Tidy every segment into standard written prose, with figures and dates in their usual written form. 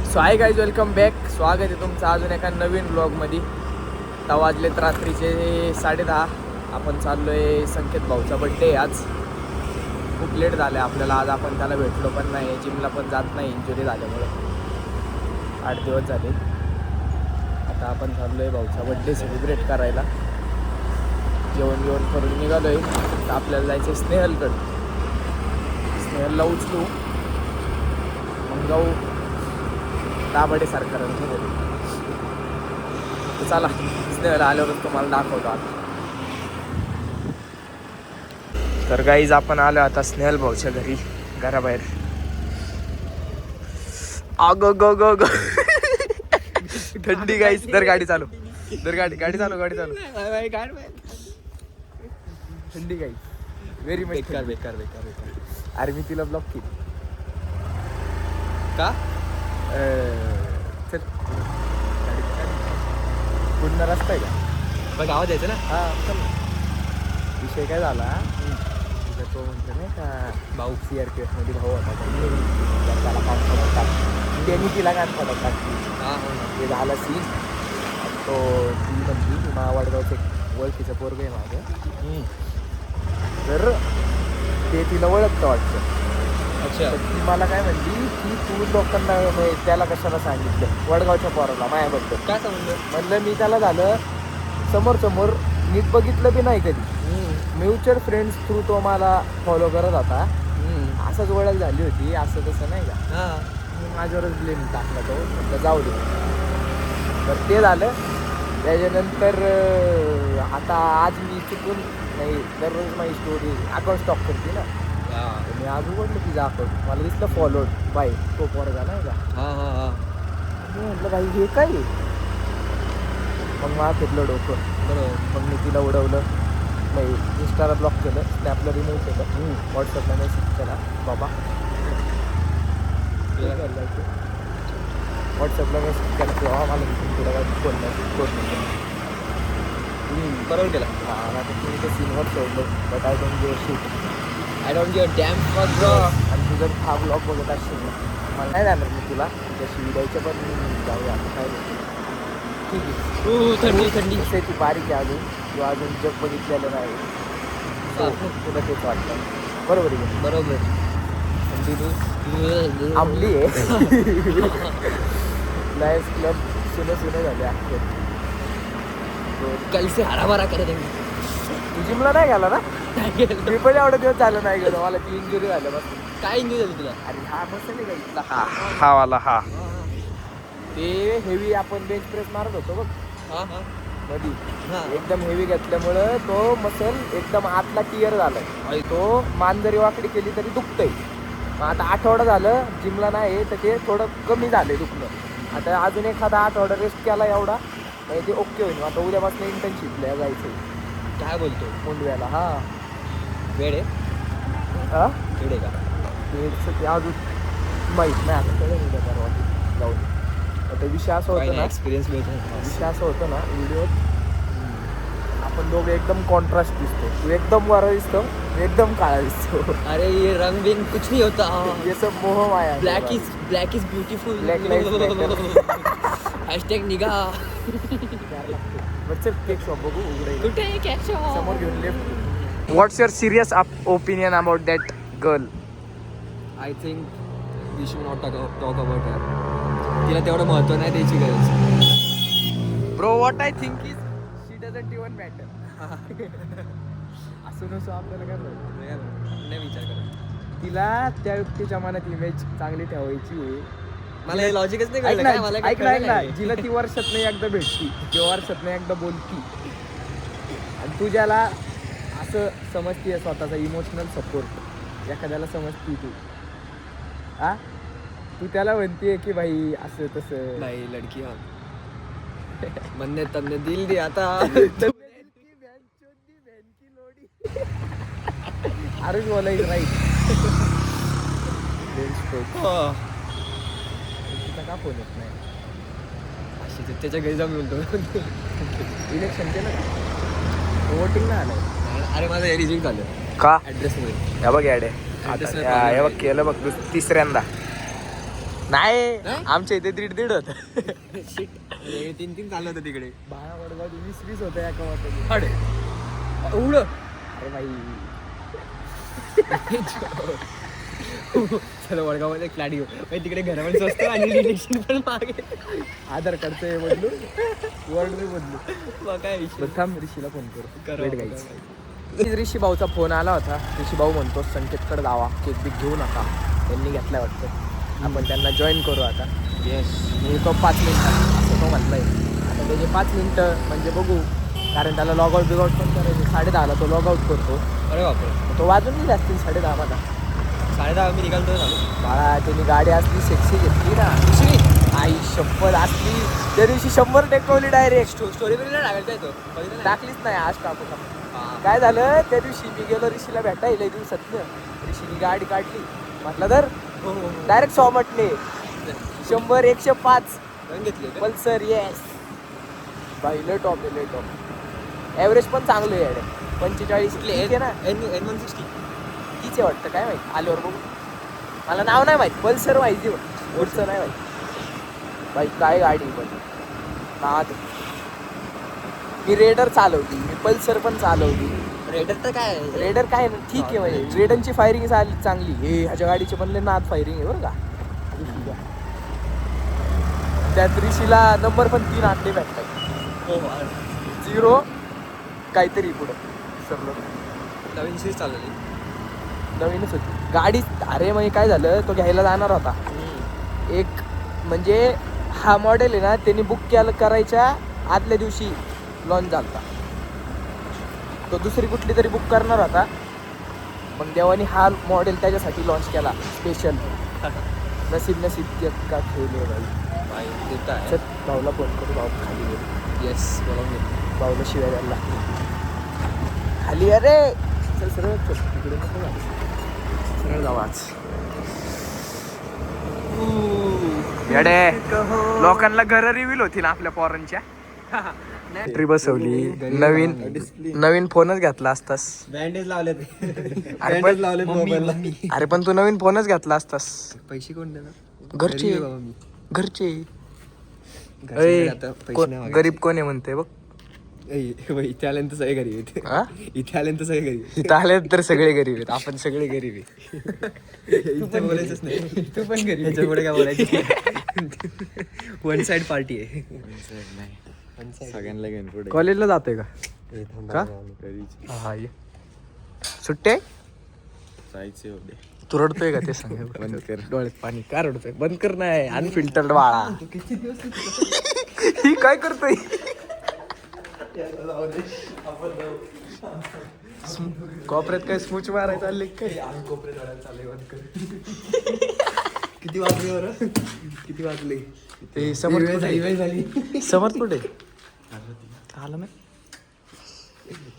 So hi guys, welcome back. स्वागत आहे तुमचं अजून एका नवीन ब्लॉगमध्ये. आता वाजलेत रात्रीचे 10:30. आपण चाललोय संकेत भाऊचा बड्डे आज. खूप लेट झालं आपल्याला आज. आपण त्याला भेटलो पण नाही, जिमला पण जात नाही इंजुरी झाल्यामुळं. 8 दिवस झाले. आता आपण चाललोय भाऊचा बड्डे सेलिब्रेट करायला. जेवण करून निघालोय. तर आपल्याला जायचं स्नेहलकडं. स्नेहलला उचलू मग जाऊ दाबडे सरकारला. चला स्नेहल आल्यावरच तुम्हाला दाखवतो आता. तर गाईज आपण आलो आता स्नेहल भाऊच्या घरी. घराबाहेर आग ग ग ग थंडी गाईज. तर गाडी चालू. तर गाडी चालू. थंडी गाईज. व्हेरी मच बेकार. अरे मी तिला ब्लॉक केली का? चल पूर्ण रस्ता आहे का? बघ आवाज यायचं ना. हा चल. विषय काय झाला, तिला तो म्हणतो नाही का भाऊ CRPF मध्ये भाऊ होता त्याला काम टाकली. त्यांनी तिला काय पडत टाकली. ते झालं सीन. तो ती म्हणली मा वडगावचं ओळखीचं पोरग आहे माझं. तर ते तिला ओळखतं वाटतं. अच्छा. ती मला काय म्हणली की तू लोकांना त्याला कशाला सांगितलं वडगावच्या पोराला माझ्याबद्दल. काय समजलं? म्हणलं मी त्याला झालं समोर नीट बघितलं बी नाही कधी. म्युच्युअल फ्रेंड्स थ्रू तो मला फॉलो करत होता. असंच ओळख झाली होती, असं तसं नाही का. माझ्यावरच ब्लेम टाकला तो. म्हटलं जाऊ दे. तर ते झालं. त्याच्यानंतर आता आज मी चुकून नाही, दररोज माझी स्टोरी अकाउंट स्टॉप करते ना. मी आज उघडलं तिचं अकाउंट. मला दिसलं फॉलोड बाय तो पोरगा नाही का. मी म्हटलं भाई हे काय. मग मला फिरलं डोकं. बरोबर. मग मी तिला उडवलं. नाही इंस्टाला ब्लॉक केलं, स्नॅपला रिमूव्ह केलं, व्हॉट्सअपला मेसेज केला बाबा. व्हॉट्सअपला मेसेज केला तेव्हा मला तुला काय फोन बरोबर केला. आता तुम्ही ते सीनवर सोडलं but I don't give a shit. I don't give a dam for bro. आणि तुझं हा ब्लॉग बघत असशील ना, मला नाही जाणार मी तुला जशी द्यायचं पण जाऊया आता काय ठीक आहे. थंडी कसं ती बारीक आहे अजून, किंवा अजून जग बघितलेलं नाही. तुला तेच वाटतं. बरोबर आहे. बरोबर. थंडी आंबली आहे. लायन्स क्लब सुनं झाले अख्खे. कल से हराभरा करे देंगे. तू जिमला नाही गेला ना? मी पण एवढं दिवस झालं नाही गेलो. मला ती इंजुरी झालं बस. काय इंजुरी झाली तुला? अरे हा मसल आहे का हा वाला हा. ते हेवी आपण बेंच प्रेस मारत होतो बघ मधी. एकदम हेवी घेतल्यामुळं तो मसल एकदम आतला टियर झालाय. तो मान जरी वाकडी केली तरी दुखतंय. मग आता आठवडा झालं जिमला नाही तर ते थोडं कमी झालंय दुखणं. आता अजून एखादा आठवडा रेस्ट केला एवढा म्हणजे ते ओके होईल. आता उद्यापासून इंटर्नशिपला जायचं. काय बोलतो? मुंडव्याला. हा वेळ आहे. हा वेळ आहे का? वेळचं ते अजून माहीत नाही. आता कळलं उद्या परवा जाऊन. आता विषय असं होतं ना, एक्सपिरियन्स मिळतो. विषय असं होतं ना व्हिडिओत आपण दोघं एकदम कॉन्ट्रास्ट दिसतो. तू एकदम बरा दिसतो, तू एकदम काळा दिसतो. अरे ये रंग बिंग कुछ नहीं होता. ये सब मोह माया. Black is beautiful. Black life hashtag निघा. चल केक शॉप बघू उघडे. कुठे आहे केक शॉप? समोर घेऊन left. What's your serious opinion about that girl? I think we should not talk about her. तिला तेवढं महत्त्व नाही द्यायची गरज. Bro what I think is she doesn't even matter. असं नसो आपल्याला काय नाही विचार करत. तिला त्या व्यक्तीच्या मनात इमेज चांगली ठेवायची आहे. मला हे लॉजिकच नाही ऐक कळलं. ना, काय मला ऐक ना, जिला ती वर्षात नाही एकदा भेटती किंवा वर्षात नाही एकदा बोलती आणि तू ज्याला असं समजतीये स्वतःचा इमोशनल सपोर्ट एखाद्याला समजती तू आ तू त्याला म्हणतीये की भाई असं तसं. भाई लडकी हा बनने तन्ने दिल दे आता. अरे बोलाय राईट. का फोन येत नाही? अशी त्याच्या घरी जाऊन बोलतो. इलेक्शन केलं का? वोटिंग नाही आलं. अरे माझं रिजेक्ट झालं. का ऍड्रेसमुळे. हे बघ याडे Address आता ला problem हे बघ आहे. केलं बघ तिसऱ्यांदा नाही नाही? आमच्या इथे 1.5 होत 3 चाललं होतं तिकडे. 20 होतं एका वाटाने. अरे एवढं अरे भाई चला वडगावमध्ये फ्लॅट घेऊ म्हणजे तिकडे घरामध्ये स्वस्त आणि डिरेक्शन पण मागे. आधार कार्डचं हे बदलू वर्ड रे बदलू. मग काय विषय. बरं थांब ऋषीला फोन करू करा, Wait करा, guys. ऋषी भाऊचा फोन आला होता. ऋषी भाऊ म्हणतो संकेतकडे जावा केक बिक घेऊ नका त्यांनी घेतलाय वाटतं आपण त्यांना जॉईन करू आता. येस. मी तो 5 मिनिटं असं तो म्हणलाय. आता त्याचे 5 मिनिटं म्हणजे बघू कारण त्याला लॉग आउट बिगआउट पण करायचं 10:30ला तो लॉग आउट करतो. अरे बापरे. तो वाजून नाही असतील 10:30 मला 10:30 मी निघालतो झालो. बाळा त्यांनी गाडी असली सेक्सी घेतली ना आई शंभर असली त्या दिवशी 100 टेकवली डायरेक्ट. स्टोरी वगैरे टाकायचा येतो टाकलीच नाही आज टाकू काय झालं त्या दिवशी मी गेलो ऋषीला भेटायला दिवसातनं ऋषीनी गाडी काढली म्हटलं तर डायरेक्ट 100 म्हटले 100 105 घेतले पल्सर येस बाई लय टॉप आहे लय टॉप ॲव्हरेज पण चांगलं आहे याडे 45 आहे ना N160. तीच आहे वाटतं काय माहिती आल्यावर बघू मला नाव नाही माहिती पल्सर माहिती पुढचं नाही माहिती बाई काय गाडी पण नाद मी रेडर चालवली मी पल्सर पण चालवली. रेडर तर काय आहे? रेडर काय ना ठीक आहे म्हणजे रेडरची फायरिंग चांगली हे ह्याच्या गाडीचे पण लय नाद फायरिंग आहे बरं का. त्यात ऋषीला नंबर पण 3 आणले भेटतात हो 0 काहीतरी पुढं सरलो नवीन सीरीज चालवली. नवीनच होती गाडी. अरे मग काय झालं तो घ्यायला जाणार होता एक म्हणजे हा मॉडेल आहे ना त्यांनी बुक केलं करायच्या आदल्या दिवशी लॉन्च झाला तो दुसरी कुठली तरी बुक करणार होता मग देवानी हा मॉडेल त्याच्यासाठी लॉन्च केला स्पेशल. नसीब का खेळले बाई देत आहे. चल भाऊला फोन करू भाऊ खाली गेलो येस बोलावून घे. भाऊला शिवाय द्यायला लागते खाली अरे चल सरळ चल तिकडे नको जा. सरळ जाऊ आज येडे लोकांना घर रिव्हील होती ना आपल्या पोरांच्या बॅटरी बसवली नवीन फोनच घेतला असतास. बँडेज लावले अरे पण- लावले मोबाईलला. अरे पण तू नवीन फोनच घेतला असतास पैसे कोण देणार? घरचे गरीब आहे बाबा मी. घरचे घरच्यांकडे आता पैसे नाही मागायचे. गरीब कोण आहे म्हणते बघ इथे आल्यानंतर सगळे गरीब आहेत. हा इथे आल्यानंतर सगळे गरीब आहेत. इथं आले तर सगळे गरीब आहेत आपण सगळे गरीब आहे. इथे बोलायचंच नाही. तू पण गरीब ह्याच्या पुढे काय बोलायचं. वन साइड पार्टी आहे. सगळ्यांना घेऊन पुढे कॉलेजला जातोय का का? हा ये सुट्टे जायचे होते तू रडतोय का ते सांग बंद कर. डोळ्यात पाणी का रडतोय बंद कर नाही अनफिल्टर्ड बाळा ही काय करतोय कॉपऱ्यात काय स्मूच मारायचं चालले काय किती वाजले बरं? किती वाजले? ते समोर वेळ कुठे? झाली, वेळ झाली. समोर कुठे आलं नाही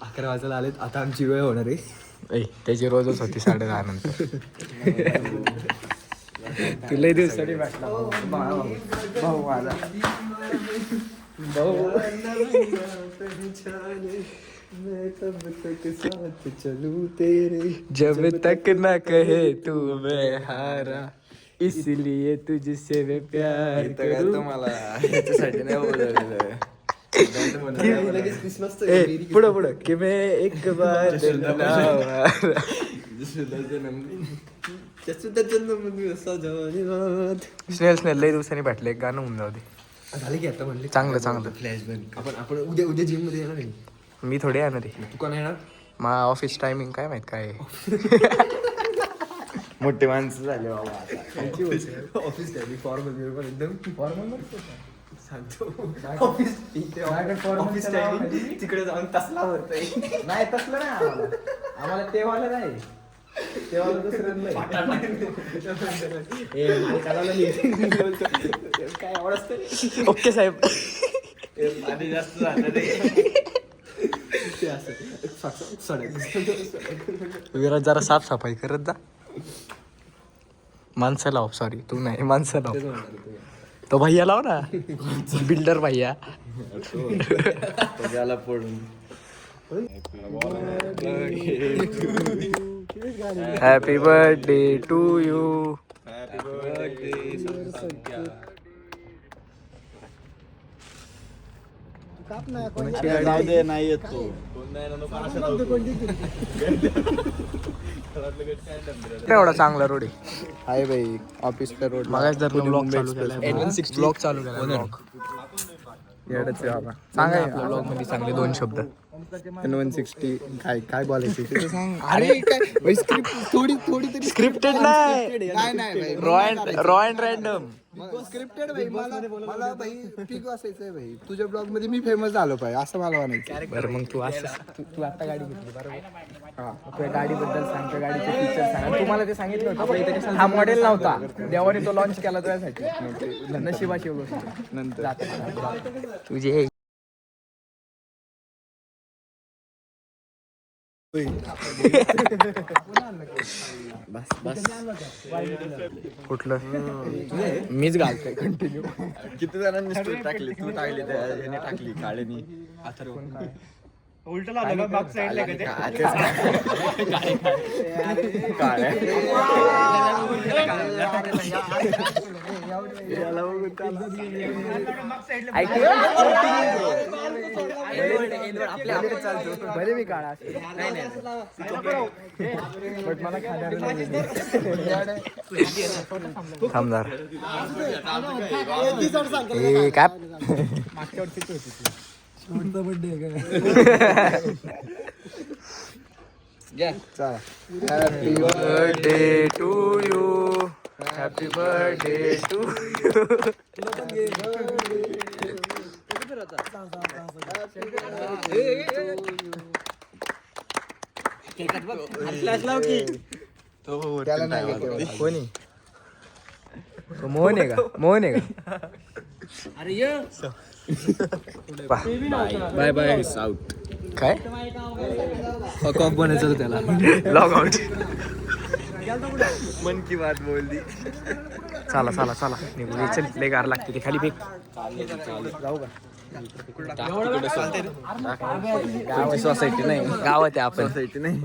11 वाजायला आलेत. आता आमची वेळ होणार आहे. ऐ त्याची रोजच होती 10:30 नंतर तुला दिवसासाठी भेटला भाऊ माझा भाऊ जब तक न कहे तू मैं हारा इसलिए तुझसे मैं प्यार इथं काय करूं. तुम्हाला ह्याच्यासाठी नाही बोलवलेलं लगेच क्रिसमस ए, पुढं कि मैं एक बार स्नेल लई दिवसांनी भेटले एक गाणं होऊन जाऊ दे. झाले की आता म्हणले चांगलं फ्लॅश बंद. आपण उद्या जिम मध्ये येणार आहे. मी थोडी येणार आहे तू कोण येणार? मा ऑफिस टायमिंग काय माहित काय आहे. मोठे माणसं झाले बाबा आता. ऑफिस काय फॉर्मल पण एकदम फॉर्मल सांगतो. ऑफिस टायमिंग तिकडे जाऊन तसला होतोय. नाही तसलं नाही आम्हाला तेव्हाला नाही तेव्हाला दुसरं नाही काय आवडत ओके साहेब पाणी जास्त झालं ते असं विराज जरा साफसफाई करत जा माणसं लाव सॉरी तू नाही माणसं लाव तो भैया लाव ना बिल्डर भैया तो गेला पडून हॅपी बर्थडे टू यू. नाही येत तो. एवढा चांगला रोड आहे भाई ऑफिसचा रोड. ब्लॉग चालू केला. सांगा आपल्या ब्लॉग मध्ये चांगले 2 शब्द. N160 काय काय बोलायचं ते सांग. अरे काय स्क्रिप्ट थोडी तरी स्क्रिप्टेड नाही रॉ अँड रॅन्डम. स्क्रिप्टेड भाई. मला भाई पीक वाचायचंय भाई. तुझ्या ब्लॉग मध्ये मी फेमस झालो पाहिजे असं मला म्हणायचं. बरं मग तू असं तू आता गाडी घेतली बरोबर. तुझ्या गाडीबद्दल सांग, त्या गाडीचे फीचर सांग. तुम्हाला ते सांगितलं होतं हा मॉडेल नव्हता, देवाने तो लॉन्च केला तुझ्यासाठी. नशिबाची गोष्ट. नंतर तुझे कुठलं मीच घालतोय कंटिन्यू. किती जणांनी स्टोरी टाकली? तू टाकली, त्याने टाकली, काळेनी. बरे मी काळा बट मला थांबणार काय मागच्या वर्षी happy birthday to you. Happy birthday to you. त्याला नाही घेतलं. कोणी तो मोहन आहे का? मोहन आहे का? Bye bye. आउट. काय कॉक बनायचं होतं त्याला. Log out. मन की बात बोलली. चला चला चला निघू. चल लय गार लागते ते खाली फेक. जाऊ का? सोसायटी नाही, गावात आहे आपण. सोसायटी नाही.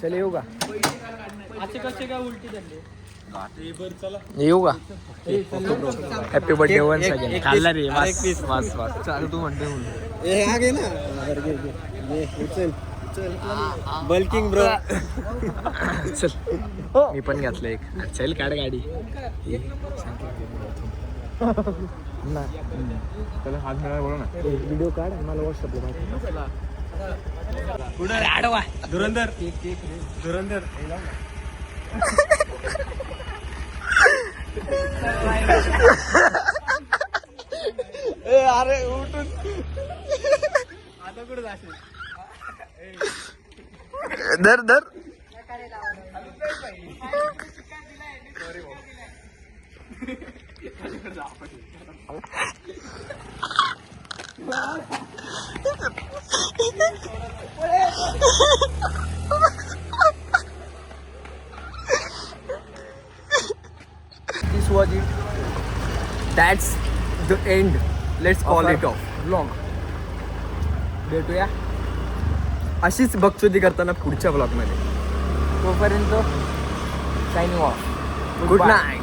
चल येऊ का? येऊ का? Happy birthday one second. खाल्ला रे वास वास. चालू तू म्हणते बल्किंग ब्रो. चल मी पण घेतलं एक. चल काढ गाडी. त्याला हात मिळाला बोला ना. व्हिडिओ काढ आणि मला व्हॉट्सअपला आडवा. धुरंधर धुरंधर. अरे उठून आता कुठे जाशील? धर धर. This was it. That's the end. Let's call it off. Vlog. भेटूया अशीच बकचोदी करताना पुढच्या ब्लॉग मध्ये. तोपर्यंत साइनिंग ऑफ. Good night.